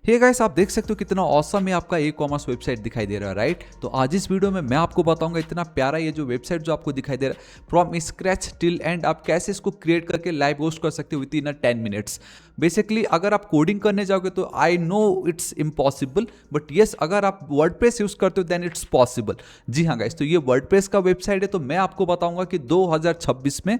Hey guys, आप देख सकते हो कितना ऑसम है आपका ई कॉमर्स वेबसाइट दिखाई दे रहा है, राइट। तो आज इस वीडियो में मैं आपको बताऊंगा इतना प्यारा ये जो वेबसाइट जो आपको दिखाई दे रहा है फ्रॉम स्क्रैच टिल एंड, आप कैसे इसको क्रिएट करके लाइव होस्ट कर सकते हो विद इन 10 मिनट्स। बेसिकली अगर आप कोडिंग करने जाओगे तो I know it's impossible, but yes अगर आप वर्डप्रेस यूज करते हो देन इट्स पॉसिबल। जी हाँ गाइस, तो ये वर्डप्रेस का वेबसाइट है। तो मैं आपको बताऊंगा कि 2026 में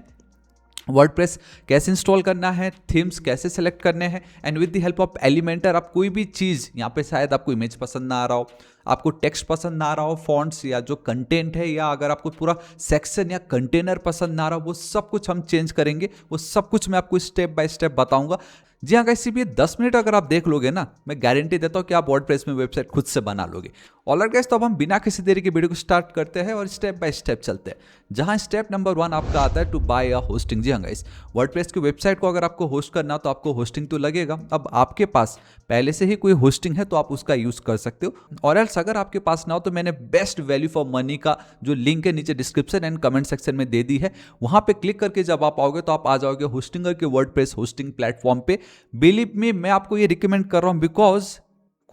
वर्डप्रेस कैसे इंस्टॉल करना है, थीम्स कैसे सेलेक्ट करने हैं, and with the help of Elementor आप कोई भी चीज़ यहाँ पे, शायद आपको इमेज पसंद ना आ रहा हो, आपको टेक्स्ट पसंद ना आ रहा हो, फॉन्ट्स या जो कंटेंट है, या अगर आपको पूरा सेक्शन या कंटेनर पसंद ना आ रहा हो, वो सब कुछ हम चेंज करेंगे। वो सब कुछ मैं आपको स्टेप बाय स्टेप बताऊंगा। जी हाँ गाइस, सिर्फ ये 10 मिनट अगर आप देख लोगे ना, मैं गारंटी देता हूँ कि आप वर्डप्रेस में वेबसाइट खुद से बना लोगे। ऑलराइट गाइस, तो अब हम बिना किसी देरी के वीडियो को स्टार्ट करते हैं और स्टेप बाय स्टेप चलते हैं। जहां स्टेप नंबर 1 आपका आता है टू बाय अ होस्टिंग। जी हाँ गाइस, वर्डप्रेस की वेबसाइट को अगर आपको होस्ट करना हो तो आपको होस्टिंग तो लगेगा। अब आपके पास पहले से ही कोई होस्टिंग है तो आप उसका यूज कर सकते हो, और एल्स अगर आपके पास ना हो तो मैंने बेस्ट वैल्यू फॉर मनी का जो लिंक है नीचे डिस्क्रिप्शन एंड कमेंट सेक्शन में दे दी है। वहां पे क्लिक करके जब आप आओगे तो आप आ जाओगे होस्टिंगर के वर्डप्रेस होस्टिंग प्लेटफॉर्म पे। बिलीव मी, मैं आपको ये रिकमेंड कर रहा हूं बिकॉज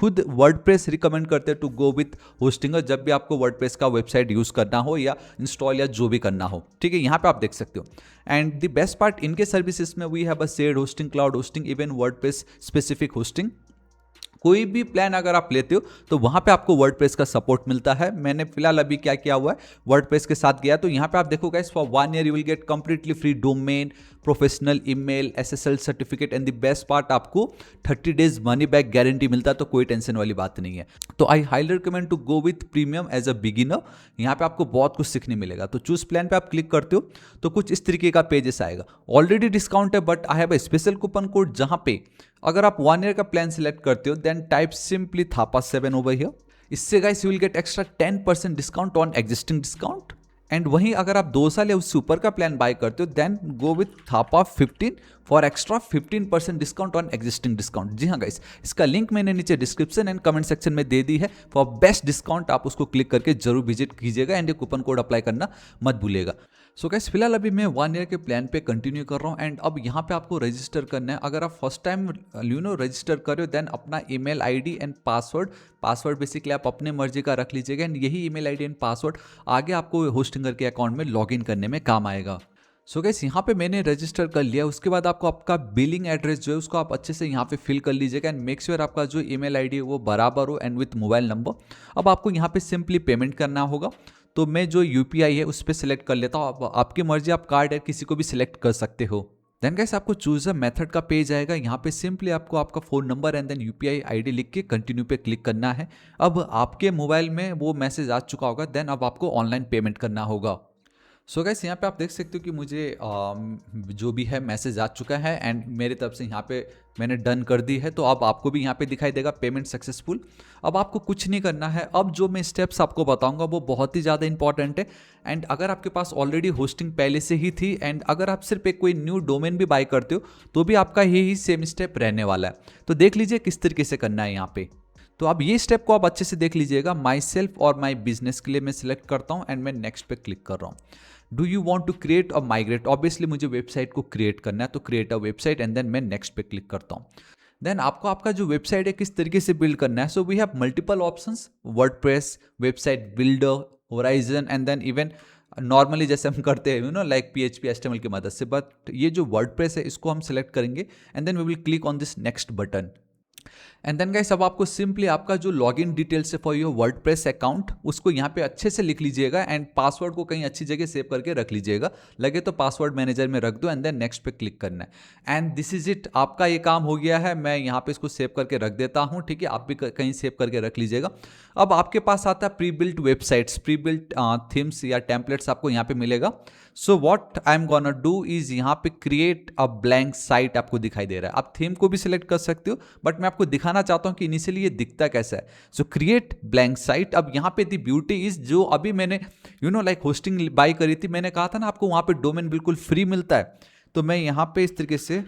खुद वर्डप्रेस रिकमेंड करते हैं टू गो विथ होस्टिंगर जब भी आपको वर्डप्रेस का वेबसाइट यूज करना हो या इंस्टॉल या जो भी करना हो। ठीक है, यहाँ पे आप देख सकते हो। एंड द बेस्ट पार्ट, इनके सर्विसेज में we have a shared hosting, cloud hosting, even WordPress specific hosting. कोई भी प्लान अगर आप लेते हो तो वहां पे आपको वर्डप्रेस का सपोर्ट मिलता है। मैंने फिलहाल अभी क्या किया हुआ है, वर्डप्रेस के साथ गया तो यहाँ पे आप देखो guys, for 1 year you will gate completely free domain, professional email, SSL certificate, and the best part आपको 30 डेज मनी बैक गारंटी मिलता है। तो कोई टेंशन वाली बात नहीं है। तो I highly recommend to go with premium as a beginner. यहाँ पे आपको बहुत कुछ सीखने मिलेगा। तो चूज प्लान पे आप क्लिक करते हो तो कुछ इस तरीके का पेजेस आएगा। ऑलरेडी डिस्काउंट है, but I have a special coupon code, जहां पे अगर आप 1 ईयर का प्लान सिलेक्ट करते हो देन टाइप सिंपली थापा7 ओवर हियर। इससे guys you will get extra 10% discount on existing discount. And वहीं अगर आप 2 साल या उससे ऊपर का प्लान बाय करते हो देन गो विथ थापा15 for extra 15% discount on existing discount. जी हाँ गाइस, इसका लिंक मैंने नीचे डिस्क्रिप्शन एंड कमेंट सेक्शन में दे दी है। फॉर बेस्ट डिस्काउंट आप उसको क्लिक करके जरूर विजिट कीजिएगा एंड ये कूपन कोड अप्लाई करना मत भूलिएगा। सो गाइस, फिलहाल अभी मैं 1 ईयर के प्लान पे कंटिन्यू कर रहा हूँ। एंड अब यहाँ पे आपको रजिस्टर करना है। अगर आप फर्स्ट टाइम रजिस्टर कर रहे हो देन अपना email ID and password basically आप अपने मर्जी का रख लीजिएगा, एंड यही ईमेल आईडी एंड पासवर्ड आगे आपको होस्टिंगर के अकाउंट में लॉगिन करने में काम आएगा। सो गाइस, यहाँ पे मैंने रजिस्टर कर लिया। उसके बाद आपको आपका बिलिंग एड्रेस जो है उसको आप अच्छे से यहाँ पे फिल कर लीजिएगा, एंड मेक श्योर आपका जो ईमेल आईडी है वो बराबर हो एंड विथ मोबाइल नंबर। अब आपको यहाँ पे सिंपली पेमेंट करना होगा। तो मैं जो यूपीआई है उस पर सिलेक्ट कर लेता हूँ। आपकी मर्जी, आप कार्ड है किसी को भी सिलेक्ट कर सकते हो। देन गाइस, आपको चूज अ मेथड का पेज आएगा। यहाँ पे सिंपली आपको आपका phone number and then UPI ID लिख के कंटिन्यू पे क्लिक करना है। अब आपके मोबाइल में वो मैसेज आ चुका होगा, देन अब आपको ऑनलाइन पेमेंट करना होगा। सो गाइस, यहाँ पे आप देख सकते हो कि मुझे जो भी है मैसेज आ चुका है एंड मेरी तरफ से यहाँ पे मैंने डन कर दी है। तो अब आपको भी यहाँ पे दिखाई देगा पेमेंट सक्सेसफुल। अब आपको कुछ नहीं करना है। अब जो मैं स्टेप्स आपको बताऊंगा वो बहुत ही ज़्यादा इंपॉर्टेंट है। एंड अगर आपके पास ऑलरेडी होस्टिंग पहले से ही थी एंड अगर आप सिर्फ एक कोई न्यू डोमेन भी बाय करते हो तो भी आपका यही सेम स्टेप रहने वाला है। तो देख लीजिए किस तरीके से करना है यहाँ पे। तो अब ये स्टेप को आप अच्छे से देख लीजिएगा। माई सेल्फ और माई बिजनेस के लिए मैं सिलेक्ट करता हूँ एंड मैं नेक्स्ट पे क्लिक कर रहा हूँ। Do you want to create और माइग्रेट, ऑब्वियसली मुझे वेबसाइट को क्रिएट करना है तो create a website, and then मैं नेक्स्ट पे क्लिक करता हूँ। देन आपको आपका जो वेबसाइट है किस तरीके से बिल्ड करना है। So we have multiple options, WordPress, website builder, Horizon, and then even normally जैसे हम करते हैं लाइक PHP HTML की मदद से। बट ये जो वर्डप्रेस है इसको हम सिलेक्ट करेंगे and then we will click on this next button. And then guys, अब आपको सिंपली आपका जो लॉगिन डिटेल्स है फॉर योर वर्डप्रेस अकाउंट उसको यहाँ पे अच्छे से लिख लीजिएगा एंड पासवर्ड को कहीं अच्छी जगह सेव करके रख लीजिएगा। लगे तो पासवर्ड मैनेजर में रख दो एंड देन नेक्स्ट पे क्लिक करना है। एंड दिस इज इट, आपका ये काम हो गया है। मैं यहाँ पे इसको सेव करके रख देता हूँ। ठीक है, आप भी कहीं सेव करके रख लीजिएगा। अब आपके पास आता है pre built websites, pre built themes या टेम्पलेट्स आपको यहाँ पे मिलेगा। So what I am gonna do is यहाँ पे क्रिएट अ ब्लैंक साइट आपको दिखाई दे रहा है। आप थीम को भी सिलेक्ट कर सकते हो, बट मैं आपको दिखाना चाहता हूँ कि इनिशियली ये दिखता कैसा है। सो क्रिएट ब्लैंक साइट। अब यहाँ पे दी ब्यूटी इज, जो अभी मैंने लाइक होस्टिंग बाई करी थी, मैंने कहा था ना आपको वहाँ पे डोमेन बिल्कुल फ्री मिलता है। तो मैं यहाँ पे इस तरीके से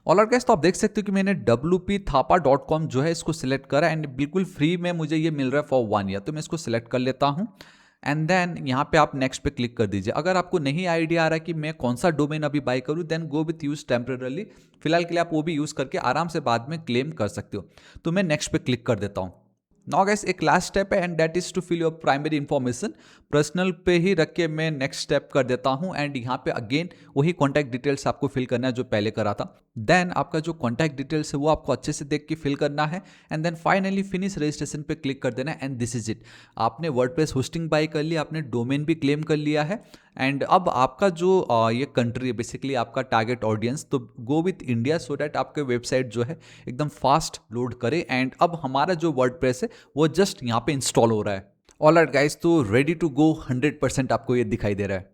ऑलराइट गाइस, तो आप देख सकते हो कि मैंने wpthapa.com जो है इसको सिलेक्ट करा एंड बिल्कुल फ्री में मुझे ये मिल रहा है फॉर 1 ईयर। तो मैं इसको सिलेक्ट कर लेता हूँ एंड देन यहाँ पे आप नेक्स्ट पे क्लिक कर दीजिए। अगर आपको नहीं आइडिया आ रहा कि मैं कौन सा डोमेन अभी बाय करूँ, then go with use temporarily. फिलहाल के लिए आप वो भी यूज़ करके आराम से बाद में क्लेम कर सकते हो। तो मैं नेक्स्ट पे क्लिक कर देता हूँ। नाउ गाइस एक लास्ट स्टेप है and that is to fill your primary information. Personal पे ही रख के मैं नेक्स्ट स्टेप कर देता हूँ एंड यहाँ पे अगेन वही कॉन्टैक्ट डिटेल्स आपको फिल करना है जो पहले करा था। देन आपका जो कॉन्टैक्ट डिटेल्स है वो आपको अच्छे से देख के फिल करना है and then finally finish registration पे क्लिक कर देना है एंड दिस इज इट। आपने वर्डप्रेस होस्टिंग बाय कर लिया, आपने डोमेन भी क्लेम कर लिया है एंड अब आपका जो ये कंट्री है बेसिकली आपका टारगेट ऑडियंस, तो go with India so that आपके वेबसाइट जो है एकदम फास्ट लोड करे एंड अब हमारा जो वर्डप्रेस है वो जस्ट यहाँ पे इंस्टॉल हो रहा है। ऑलराइट गाइस, तो रेडी टू गो 100% आपको ये दिखाई दे रहा है।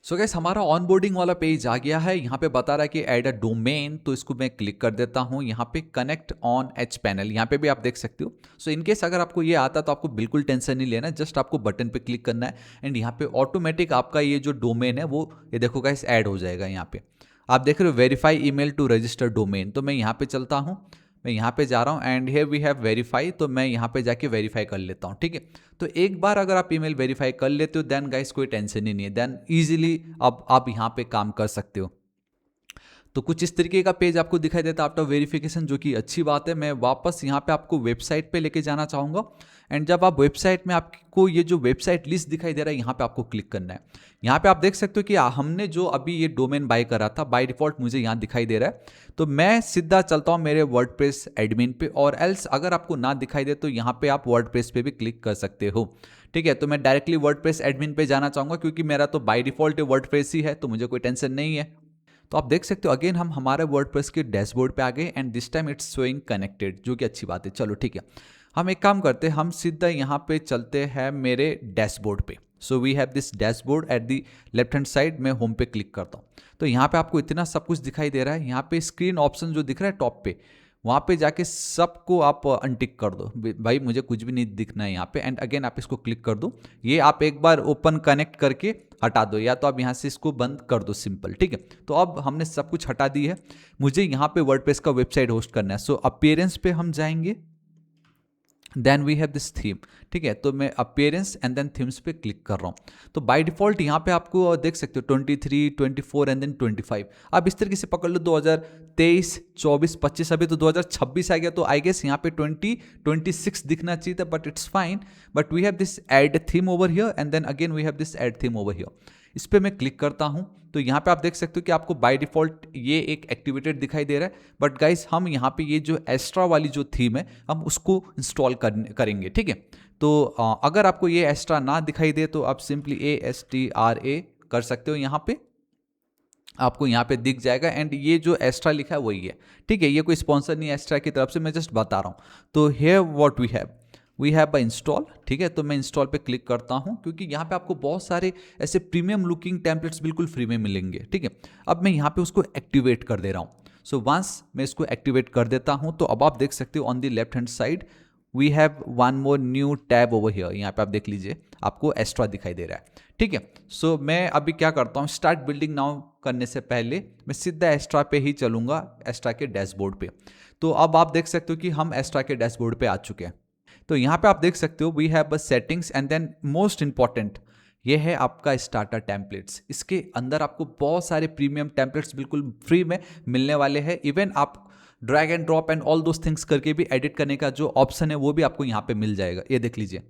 सो गाइस हमारा ऑनबोर्डिंग वाला पेज आ गया है। यहाँ पे बता रहा है कि ऐड अ डोमेन, तो इसको मैं क्लिक कर देता हूँ। यहाँ पे कनेक्ट ऑन एच पैनल, यहाँ पे भी आप देख सकते हो। सो इनकेस अगर आपको ये आता तो आपको बिल्कुल टेंशन नहीं लेना, जस्ट आपको बटन पे क्लिक करना है एंड यहाँ पे ऑटोमेटिक आपका ये जो डोमेन है वो ये देखो गाइस ऐड हो जाएगा। यहाँ पे आप देख रहे हो verify email to register domain, तो मैं यहाँ पे चलता हूँ, मैं यहाँ पे जा रहा हूँ and here we have verify, तो मैं यहाँ पे जाके वेरीफाई कर लेता हूँ। ठीक है, तो एक बार अगर आप ईमेल वेरीफाई कर लेते हो देन गाइस कोई टेंशन ही नहीं है, देन इजीली अब आप यहाँ पे काम कर सकते हो। तो कुछ इस तरीके का पेज आपको दिखाई देता है आफ्टर वेरिफिकेशन, जो कि अच्छी बात है। मैं वापस यहाँ पे आपको वेबसाइट पे लेके जाना चाहूँगा एंड जब आप वेबसाइट में आपको ये जो वेबसाइट लिस्ट दिखाई दे रहा है यहाँ पे आपको क्लिक करना है। यहाँ पे आप देख सकते हो कि हमने जो अभी ये डोमेन बाय करा था बाय डिफॉल्ट मुझे यहाँ दिखाई दे रहा है, तो मैं सीधा चलता हूँ मेरे वर्डप्रेस एडमिन पे, और एल्स अगर आपको ना दिखाई दे तो यहाँ पे आप वर्डप्रेस पे भी क्लिक कर सकते हो। ठीक है, तो मैं डायरेक्टली वर्डप्रेस एडमिन पे जाना चाहूँगा क्योंकि मेरा तो बाय डिफॉल्ट वर्डप्रेस ही है, तो मुझे कोई टेंशन नहीं है। तो आप देख सकते हो अगेन हम हमारे वर्डप्रेस के डैशबोर्ड पे आ गए and this time it's showing connected, जो कि अच्छी बात है। चलो ठीक है, हम एक काम करते हैं, हम सीधा यहाँ पे चलते हैं मेरे डैशबोर्ड पे। So we have this dashboard at the left hand side, मैं होम पे क्लिक करता हूँ तो यहाँ पे आपको इतना सब कुछ दिखाई दे रहा है। यहाँ पे स्क्रीन ऑप्शन जो दिख रहा है टॉप पे, वहाँ पे जाके सबको आप अनटिक कर दो। भाई मुझे कुछ भी नहीं दिखना है यहाँ पे, एंड अगेन आप इसको क्लिक कर दो। ये आप एक बार ओपन कनेक्ट करके हटा दो, या तो आप यहाँ से इसको बंद कर दो, सिंपल। ठीक है, तो अब हमने सब कुछ हटा दी है। मुझे यहाँ पे वर्डप्रेस का वेबसाइट होस्ट करना है। सो अपीयरेंस पे हम जाएंगे, then we have this theme. ठीक है, तो मैं अपीयरेंस एंड देन थीम्स पे क्लिक कर रहा हूँ। तो बाय डिफॉल्ट यहाँ पे आपको देख सकते हो 23, 24 एंड देन 25। आप इस तरीके से पकड़ लो 2023, 24, 25, अभी तो 2026 आ गया, तो आई गेस यहाँ पे 26 दिखना चाहिए था, but it's fine. But we have this add theme over here and then again we have this add theme over here. इस पर मैं क्लिक करता हूं तो यहाँ पे आप देख सकते हो कि आपको बाय डिफॉल्ट ये एक एक्टिवेटेड दिखाई दे रहा है, बट गाइस हम यहाँ पे ये जो एक्स्ट्रा वाली जो थीम है हम उसको इंस्टॉल करेंगे। ठीक है, तो अगर आपको ये एक्स्ट्रा ना दिखाई दे तो आप सिंपली ASTRA कर सकते हो, यहाँ पे आपको यहाँ पे दिख जाएगा एंड ये जो एक्स्ट्रा लिखा है वही है। ठीक है, ये कोई स्पॉन्सर नहीं है एक्स्ट्रा की तरफ से, मैं जस्ट बता रहा हूँ। तो here what we have install. ठीक है, तो मैं इंस्टॉल पे क्लिक करता हूं क्योंकि यहाँ पे आपको बहुत सारे ऐसे प्रीमियम लुकिंग टेम्पलेट्स बिल्कुल फ्री में मिलेंगे। ठीक है, अब मैं यहाँ पे उसको एक्टिवेट कर दे रहा हूँ। सो वंस मैं इसको एक्टिवेट कर देता हूँ तो अब आप देख सकते हो on the left hand side we have one more new tab over here. यहाँ पे आप देख लीजिए आपको एक्स्ट्रा दिखाई दे रहा है। ठीक है, सो मैं अभी क्या करता हूँ, स्टार्ट बिल्डिंग नाउ करने से पहले मैं सीधा एक्स्ट्रा पे ही चलूंगा, एक्स्ट्रा के डैशबोर्ड पे। तो अब आप देख सकते हो कि हम एक्स्ट्रा के डैशबोर्ड पे आ चुके हैं। तो यहाँ पे आप देख सकते हो we have settings and then most important ये है आपका स्टार्टर टेम्पलेट्स। इसके अंदर आपको बहुत सारे प्रीमियम टेम्पलेट्स बिल्कुल फ्री में मिलने वाले हैं। इवन आप drag and drop and all those things करके भी एडिट करने का जो ऑप्शन है वो भी आपको यहाँ पे मिल जाएगा, ये देख लीजिए।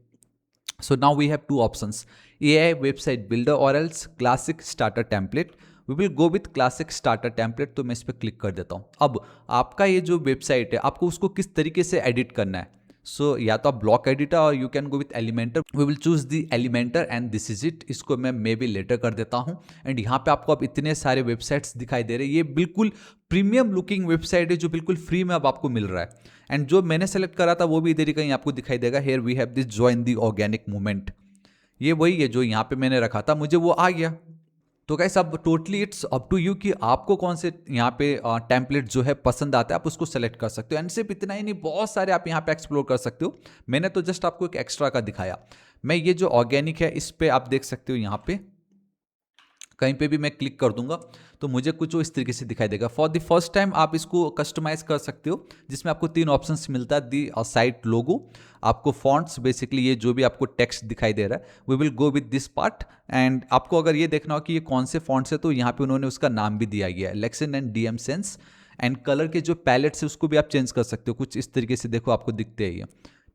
So now we have two options, AI website builder और else classic starter template. We will go with classic starter template, तो मैं इस पर क्लिक कर देता हूँ। अब आपका ये जो वेबसाइट है आपको उसको किस तरीके से एडिट करना है, सो या तो आप ब्लॉक एडिटर और you can go with Elementor. We will choose the Elementor and this is it. इसको मैं मे बी लेटर कर देता हूं एंड यहाँ पे आपको अब इतने सारे वेबसाइट्स दिखाई दे रहे हैं। ये बिल्कुल प्रीमियम लुकिंग वेबसाइट है जो बिल्कुल फ्री में अब आपको मिल रहा है। एंड जो मैंने सेलेक्ट करा था वो भी इधर ही कहीं आपको दिखाई देगा। Here we have this join the organic movement, ये वही है जो यहाँ पे मैंने रखा था, मुझे वो आ गया। तो गाइस अब totally it's up to you कि आपको कौन से यहाँ पे टेम्पलेट जो है पसंद आता है, आप उसको सेलेक्ट कर सकते हो। एंड सिर्फ इतना ही नहीं, बहुत सारे आप यहाँ पे एक्सप्लोर कर सकते हो। मैंने तो जस्ट आपको एक एक्स्ट्रा का दिखाया। मैं ये जो ऑर्गेनिक है इस पे आप देख सकते हो यहाँ पे कहीं पे भी मैं क्लिक कर दूंगा तो मुझे कुछ वो इस तरीके से दिखाई देगा। फॉर द फर्स्ट टाइम आप इसको कस्टमाइज कर सकते हो, जिसमें आपको 3 ऑप्शंस मिलता है। दी साइट लोगो, आपको फॉन्ट्स, बेसिकली ये जो भी आपको टेक्स्ट दिखाई दे रहा है we will go with this part. And आपको अगर ये देखना हो कि ये कौन से फॉन्ट्स है तो यहाँ पे उन्होंने उसका नाम भी दिया गया है, Luxon and DM sense. And colour के जो पैलेट्स है उसको भी आप चेंज कर सकते हो, कुछ इस तरीके से देखो आपको दिखते हैं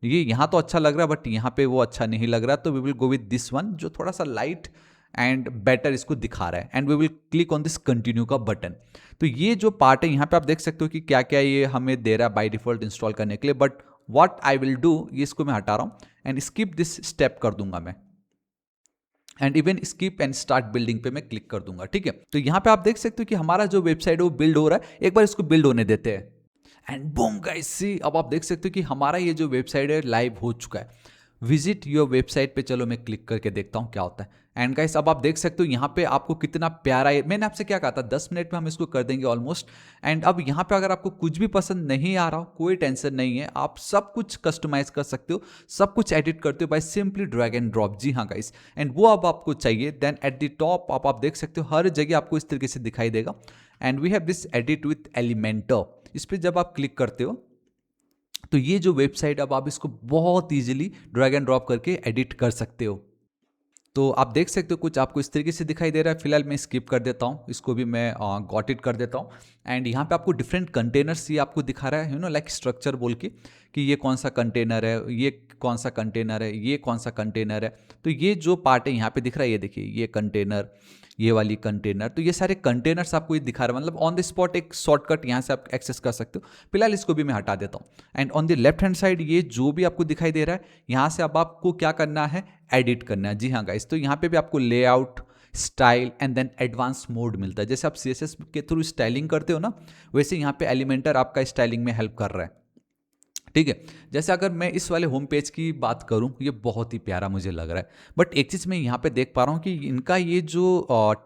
ये यहाँ तो अच्छा लग रहा है बट यहाँ पे वो अच्छा नहीं लग रहा, तो we will go with this one जो थोड़ा सा लाइट एंड बेटर इसको दिखा रहा है। And we will click on this continue का बटन। तो ये जो पार्ट है यहाँ पे आप देख सकते हो कि क्या क्या ये हमें दे रहा है बाय डिफॉल्ट इंस्टॉल करने के लिए, but what I will do, ये इसको मैं हटा रहा हूँ एंड स्किप दिस स्टेप कर दूंगा मैं, and even skip and start building पे मैं क्लिक कर दूंगा। ठीक है, तो यहाँ पे आप देख सकते हो कि हमारा जो वेबसाइट है वो बिल्ड हो रहा है। एक बार इसको बिल्ड होने देते हैं एंड बूम गाइस सी, अब आप देख सकते हो कि हमारा ये जो वेबसाइट है लाइव हो चुका है। विजिट योर वेबसाइट पे चलो मैं क्लिक करके देखता हूँ क्या होता है। एंड गाइस अब आप देख सकते हो यहाँ पे आपको कितना प्यारा है, मैंने आपसे क्या कहा था 10 मिनट में हम इसको कर देंगे ऑलमोस्ट। एंड अब यहाँ पे अगर आपको कुछ भी पसंद नहीं आ रहा हो कोई टेंशन नहीं है, आप सब कुछ कस्टमाइज कर सकते हो, सब कुछ एडिट करते हो by simply drag and drop. जी हाँ गाइस, एंड वो अब आपको चाहिए देन एट द टॉप आप देख सकते हो हर जगह आपको इस तरीके से दिखाई देगा। And we have this edit with Elementor, इस पर जब आप क्लिक करते हो तो ये जो वेबसाइट अब आप इसको बहुत इजीली ड्रैग एंड ड्रॉप करके एडिट कर सकते हो। तो आप देख सकते हो कुछ आपको इस तरीके से दिखाई दे रहा है। फिलहाल मैं स्किप कर देता हूँ, इसको भी मैं गॉट इट कर देता हूँ। एंड यहाँ पे आपको डिफरेंट कंटेनर्स ये आपको दिखा रहा है, यू नो लाइक स्ट्रक्चर बोल के कि ये कौन सा कंटेनर है, ये कौन सा कंटेनर है, ये कौन सा कंटेनर है। तो ये जो पार्ट है यहाँ पे दिख रहा है, ये देखिए ये कंटेनर, ये वाली कंटेनर, तो ये सारे कंटेनर्स आपको ये दिखा रहा है, मतलब ऑन द स्पॉट एक शॉर्टकट यहाँ से आप एक्सेस कर सकते हो। फिलहाल इसको भी मैं हटा देता हूँ। And on the left hand side ये जो भी आपको दिखाई दे रहा है यहाँ से अब आपको क्या करना है, एडिट करना है। जी हाँ गाइस, तो यहाँ पे भी आपको layout, style and then advance mode मिलता है। जैसे आप सीएसएस के थ्रू स्टाइलिंग करते हो ना, वैसे यहाँ पे एलिमेंटर आपका स्टाइलिंग में हेल्प कर रहा है। ठीक है, जैसे अगर मैं इस वाले होम पेज की बात करूं, ये बहुत ही प्यारा मुझे लग रहा है, बट एक चीज़ मैं यहाँ पे देख पा रहा हूँ कि इनका ये जो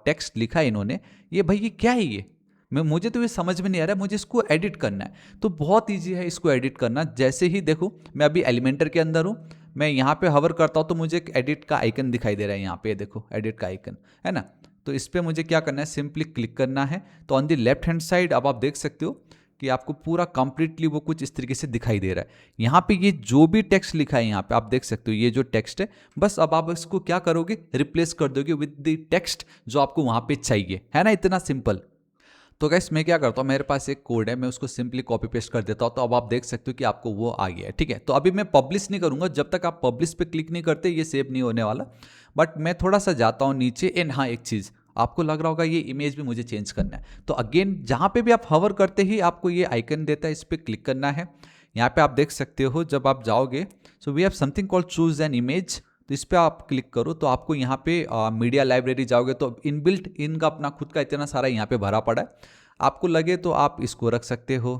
टेक्स्ट लिखा है इन्होंने, ये भाई ये क्या है ये, मुझे तो ये समझ में नहीं आ रहा है। मुझे इसको एडिट करना है तो बहुत ईजी है इसको एडिट करना। जैसे ही देखो मैं अभी एलिमेंटर के अंदर हूँ, मैं यहाँ पे हवर करता हूँ तो मुझे एक एडिट का आइकन दिखाई दे रहा है। यहाँ पे देखो एडिट का आइकन है ना, तो इस पर मुझे क्या करना है, सिंपली क्लिक करना है। तो on the left hand side अब आप देख सकते हो कि आपको पूरा कंप्लीटली वो कुछ इस तरीके से दिखाई दे रहा है। यहाँ पे ये जो भी टेक्स्ट लिखा है यहाँ पे आप देख सकते हो, ये जो टेक्स्ट है बस अब आप इसको क्या करोगे, रिप्लेस कर दोगे विद द टेक्स्ट जो आपको वहाँ पे चाहिए, है ना, इतना सिंपल। तो गैस मैं क्या करता हूँ, मेरे पास एक कोड है, मैं उसको सिंपली कॉपी पेस्ट कर देता हूँ, तो अब आप देख सकते हो कि आपको वो आ गया है। ठीक है, तो अभी मैं पब्लिश नहीं करूँगा, जब तक आप पब्लिश पे क्लिक नहीं करते ये सेव नहीं होने वाला। बट मैं थोड़ा सा जाता हूँ नीचे। एंड हाँ, एक चीज़ आपको लग रहा होगा ये इमेज भी मुझे चेंज करना है, तो अगेन जहाँ पे भी आप हवर करते ही आपको ये आइकन देता है, इस पर क्लिक करना है। यहाँ पे आप देख सकते हो जब आप जाओगे, so we have something called choose an image, तो इस पर आप क्लिक करो तो आपको यहाँ पे मीडिया लाइब्रेरी जाओगे तो इनबिल्ट इनका अपना खुद का इतना सारा यहाँ पे भरा पड़ा है, आपको लगे तो आप इसको रख सकते हो।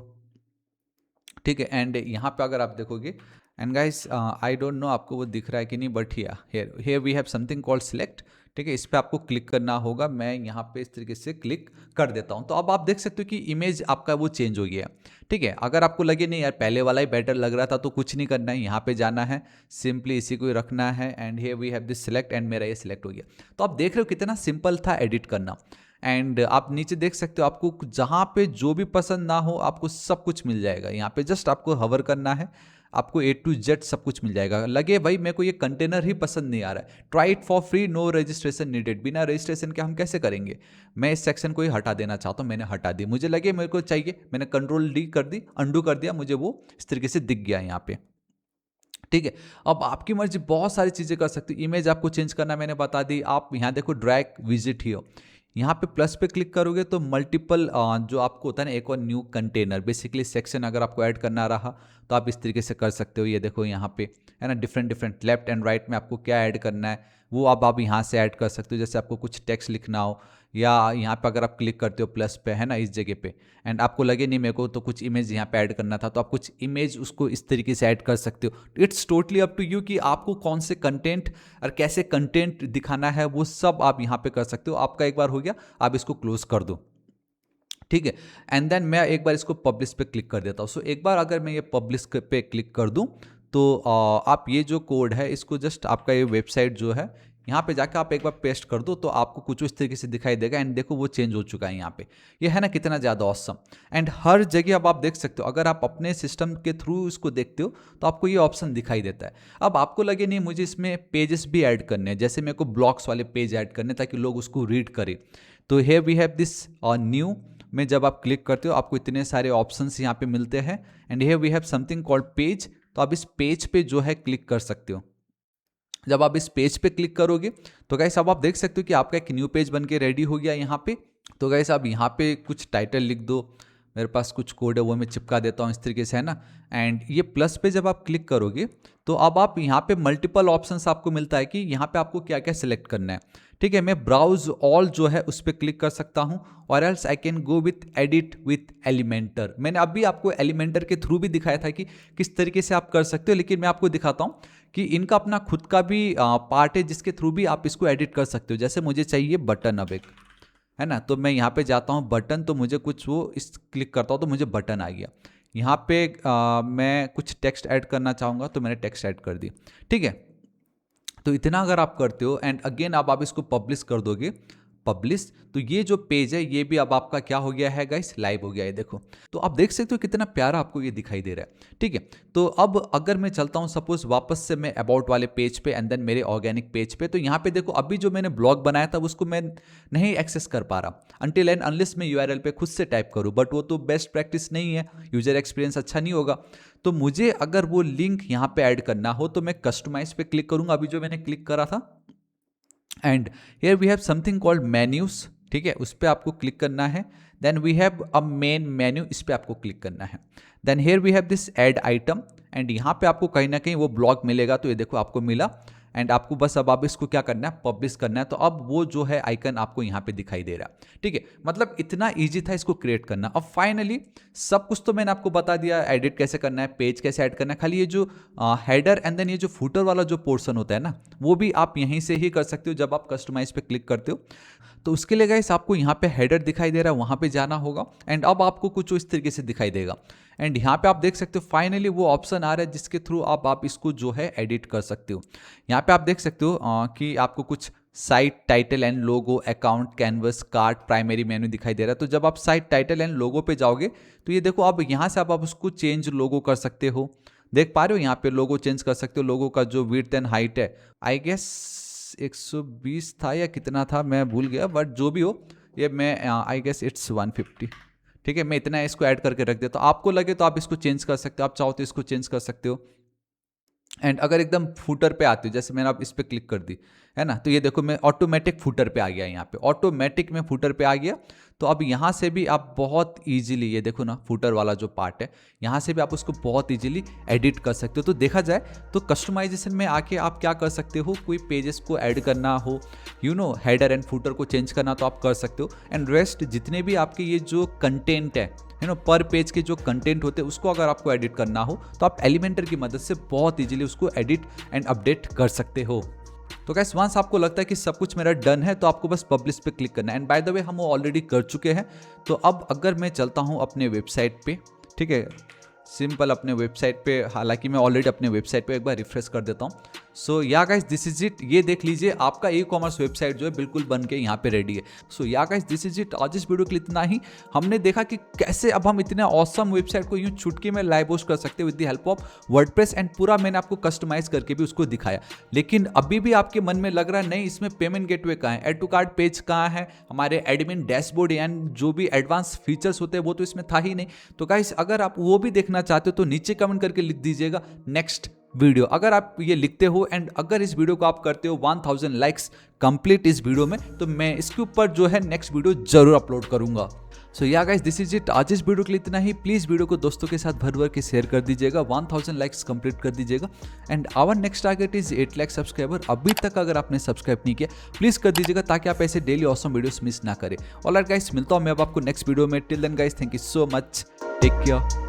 ठीक है, एंड यहाँ पे अगर आप देखोगे, and guys I don't know आपको वो दिख रहा है कि नहीं, but here we have something called select. ठीक है, इस पर आपको क्लिक करना होगा। मैं यहाँ पे इस तरीके से क्लिक कर देता हूँ, तो अब आप देख सकते हो कि इमेज आपका वो चेंज हो गया है। ठीक है, अगर आपको लगे नहीं यार पहले वाला ही बेटर लग रहा था, तो कुछ नहीं करना है, यहाँ पे जाना है, सिंपली इसी को ही रखना है। And here we have this select, and मेरा ये सिलेक्ट हो गया। तो आप देख रहे हो कितना सिंपल था एडिट करना। एंड आप नीचे देख सकते हो आपको जहाँ पे जो भी पसंद ना हो आपको सब कुछ मिल जाएगा। यहाँ पे जस्ट आपको हवर करना है, आपको A to Z सब कुछ मिल जाएगा। लगे भाई मेरे को ये कंटेनर ही पसंद नहीं आ रहा है, try it for free, no registration needed, बिना रजिस्ट्रेशन के हम कैसे करेंगे। मैं इस सेक्शन को ही हटा देना चाहता हूँ, मैंने हटा दी, मुझे लगे मेरे को चाहिए, मैंने कंट्रोल D कर दी, अंडू कर दिया, मुझे वो इस तरीके से दिख गया यहाँ पे। ठीक है, अब आपकी मर्जी, बहुत सारी चीज़ें कर सकते हो। इमेज आपको चेंज करना मैंने बता दी। आप यहाँ देखो ड्रैग विजिट हियर, यहाँ पे प्लस पे क्लिक करोगे तो मल्टीपल जो आपको होता है ना, एक और न्यू कंटेनर बेसिकली सेक्शन अगर आपको ऐड करना रहा तो आप इस तरीके से कर सकते हो। ये देखो यहाँ पे है ना, डिफरेंट लेफ्ट एंड राइट में आपको क्या ऐड करना है वो अब आप यहाँ से ऐड कर सकते हो। जैसे आपको कुछ टेक्स्ट लिखना हो, या यहाँ पे अगर आप क्लिक करते हो प्लस पे है ना इस जगह पे, एंड आपको लगे नहीं मेरे को तो कुछ इमेज यहाँ पे ऐड करना था, तो आप कुछ इमेज उसको इस तरीके से ऐड कर सकते हो। It's totally up to you कि आपको कौन से कंटेंट और कैसे कंटेंट दिखाना है, वो सब आप यहाँ पे कर सकते हो। आपका एक बार हो गया, आप इसको क्लोज कर दो। ठीक है, एंड देन मैं एक बार इसको पब्लिश पे क्लिक कर देता हूँ। सो एक बार अगर मैं ये पब्लिश पे क्लिक कर दूँ तो आप ये जो कोड है इसको जस्ट आपका ये वेबसाइट जो है यहाँ पे जाकर आप एक बार पेस्ट कर दो तो आपको कुछ इस तरीके से दिखाई देगा। एंड देखो वो चेंज हो चुका है यहाँ पे, ये है ना कितना ज़्यादा ऑसम। एंड हर जगह अब आप देख सकते हो, अगर आप अपने सिस्टम के थ्रू इसको देखते हो तो आपको ये ऑप्शन दिखाई देता है। अब आपको लगे नहीं मुझे इसमें पेजेस भी ऐड करने हैं, जैसे मेरे को ब्लॉग्स वाले पेज ऐड करने ताकि लोग उसको रीड करें, तो here we have this new में जब आप क्लिक करते हो आपको इतने सारे ऑप्शंस यहाँ पे मिलते हैं। And here we have something called page, तो आप इस पेज पे जो है क्लिक कर सकते हो। जब आप इस पेज पे क्लिक करोगे तो गाइस अब आप देख सकते हो कि आपका एक न्यू पेज बन के रेडी हो गया यहाँ पे। तो गाइस आप यहाँ पे कुछ टाइटल लिख दो, मेरे पास कुछ कोड है वो मैं चिपका देता हूँ इस तरीके से, है ना। एंड ये प्लस पे जब आप क्लिक करोगे तो अब आप यहाँ पे मल्टीपल ऑप्शंस आपको मिलता है कि यहाँ पे आपको क्या क्या सिलेक्ट करना है। ठीक है, मैं ब्राउज ऑल जो है उस पर क्लिक कर सकता हूँ, और else I can go with edit with Elementor. मैंने अभी आपको एलिमेंटर के थ्रू भी दिखाया था कि किस तरीके से आप कर सकते हो, लेकिन मैं आपको दिखाता हूँ कि इनका अपना खुद का भी पार्ट है जिसके थ्रू भी आप इसको एडिट कर सकते हो। जैसे मुझे चाहिए बटन, अब एक है ना, तो मैं यहाँ पे जाता हूँ बटन, तो मुझे कुछ वो इस क्लिक करता हूँ तो मुझे बटन आ गया। यहाँ पे मैं कुछ टेक्स्ट ऐड करना चाहूँगा तो मैंने टेक्स्ट ऐड कर दी। ठीक है, तो इतना अगर आप करते हो एंड अगेन अब आप इसको पब्लिश कर दोगे, पब्लिश, तो ये जो पेज है ये भी अब आपका क्या हो गया है गाइस, लाइव हो गया है। देखो तो आप देख सकते हो कितना प्यारा आपको ये दिखाई दे रहा है। ठीक है, तो अब अगर मैं चलता हूँ सपोज वापस से मैं अबाउट वाले पेज पे एंड देन मेरे ऑर्गेनिक पेज पे, तो यहाँ पे देखो अभी जो मैंने ब्लॉग बनाया था उसको मैं नहीं एक्सेस कर पा रहा अनटिल एंड अनलेस मैं यूआरएल पे खुद से टाइप करूँ, बट वो तो बेस्ट प्रैक्टिस नहीं है, यूजर एक्सपीरियंस अच्छा नहीं होगा। तो मुझे अगर वो लिंक यहाँ पे ऐड करना हो तो मैं कस्टमाइज पे क्लिक करूंगा, अभी जो मैंने क्लिक करा था, and here we have something called menus. ठीक है, उस पर आपको क्लिक करना है। Then we have a main menu, इस पर आपको क्लिक करना है। Then here we have this add item, and यहाँ पे आपको कहीं ना कहीं वो ब्लॉग मिलेगा, तो ये देखो आपको मिला। एंड आपको बस अब आप इसको क्या करना है, पब्लिश करना है। तो अब वो जो है आइकन आपको यहाँ पे दिखाई दे रहा है। ठीक है, मतलब इतना इजी था इसको क्रिएट करना। अब फाइनली सब कुछ तो मैंने आपको बता दिया, एडिट कैसे करना है, पेज कैसे ऐड करना है। खाली ये जो हेडर एंड देन ये जो फुटर वाला जो पोर्शन होता है ना, वो भी आप यहीं से ही कर सकते हो जब आप कस्टमाइज पे क्लिक करते हो। तो उसके लिए गाइस आपको यहाँ पे हेडर दिखाई दे रहा है, वहाँ पे जाना होगा। एंड अब आपको कुछ इस तरीके से दिखाई देगा। एंड यहाँ पे आप देख सकते हो फाइनली वो ऑप्शन आ रहा है जिसके थ्रू आप इसको जो है एडिट कर सकते हो। यहाँ पे आप देख सकते हो कि आपको कुछ site title and logo, account, canvas, card, primary menu दिखाई दे रहा है। तो जब आप साइट टाइटल एंड लोगो पे जाओगे तो ये देखो अब यहाँ से आप उसको चेंज लोगो कर सकते हो। देख पा रहे हो यहाँ पे लोगो चेंज कर सकते हो। लोगो का जो विड्थ एंड हाइट है आई गेस 120 था या कितना था मैं भूल गया, बट जो भी हो ये मैं आई गेस इट्स 150। ठीक है, मैं इतना इसको ऐड करके रख देता हूँ। आपको लगे तो आप इसको चेंज कर सकते हो, आप चाहो तो इसको चेंज कर सकते हो। एंड अगर एकदम फुटर पे आते हो, जैसे मैंने आप इस पर क्लिक कर दी है ना, तो ये देखो मैं ऑटोमेटिक फुटर पे आ गया, यहाँ पे ऑटोमेटिक में फुटर पे आ गया। तो अब यहाँ से भी आप बहुत इजीली, ये देखो ना फुटर वाला जो पार्ट है, यहाँ से भी आप उसको बहुत इजीली एडिट कर सकते हो। तो देखा जाए तो कस्टमाइजेशन में आके आप क्या कर सकते हो, कोई पेजेस को ऐड करना हो, हेडर एंड फुटर को चेंज करना तो आप कर सकते हो। एंड रेस्ट जितने भी आपके ये जो कंटेंट है पर पेज के जो कंटेंट होते हैं उसको अगर आपको एडिट करना हो तो आप एलिमेंटर की मदद से बहुत इजीली उसको एडिट एंड अपडेट कर सकते हो। तो गाइस वंस आपको लगता है कि सब कुछ मेरा डन है तो आपको बस पब्लिश पे क्लिक करना है। एंड बाय द वे हम वो ऑलरेडी कर चुके हैं। तो अब अगर मैं चलता हूँ अपने वेबसाइट पे, ठीक है, सिंपल अपने वेबसाइट पे, हालांकि मैं ऑलरेडी अपने वेबसाइट पे एक बार रिफ्रेश कर देता हूँ। सो या गाइस दिस इज इट, ये देख लीजिए आपका ई कॉमर्स वेबसाइट जो है बिल्कुल बन के यहाँ पे रेडी है। सो या गाइस दिस इज इट, आज इस वीडियो के लिए इतना ही। हमने देखा कि कैसे अब हम इतने ऑसम वेबसाइट को यूं चुटकी में लाइव होस्ट कर सकते हैं with the help of WordPress, and पूरा मैंने आपको कस्टमाइज करके भी उसको दिखाया। लेकिन अभी भी आपके मन में लग रहा है नहीं इसमें पेमेंट गेटवे कहाँ है, एड टू कार्ट पेज कहाँ है, हमारे एडमिन डैशबोर्ड एंड जो भी एडवांस फीचर्स होते हैं वो तो इसमें था ही नहीं। तो गाइस अगर आप वो भी देखना चाहते हो तो नीचे कमेंट करके लिख दीजिएगा नेक्स्ट वीडियो। अगर आप ये लिखते हो एंड अगर इस वीडियो को आप करते हो 1000 लाइक्स कंप्लीट इस वीडियो में, तो मैं इसके ऊपर जो है नेक्स्ट वीडियो जरूर अपलोड करूंगा। सो या गाइस दिस इज इट, आज इस वीडियो के लिए इतना ही। प्लीज वीडियो को दोस्तों के साथ भर भर के शेयर कर दीजिएगा, 1000 लाइक्स कंप्लीट कर दीजिएगा। And our next target is 8 lakh subscriber. अभी तक अगर आपने सब्सक्राइब नहीं किया प्लीज कर दीजिएगा ताकि आप ऐसे डेली ऑसम वीडियोस मिस ना करें। ऑलराइट गाइस, मिलता हूं मैं अब आपको नेक्स्ट वीडियो में। Till then guys, thank you so much, take care.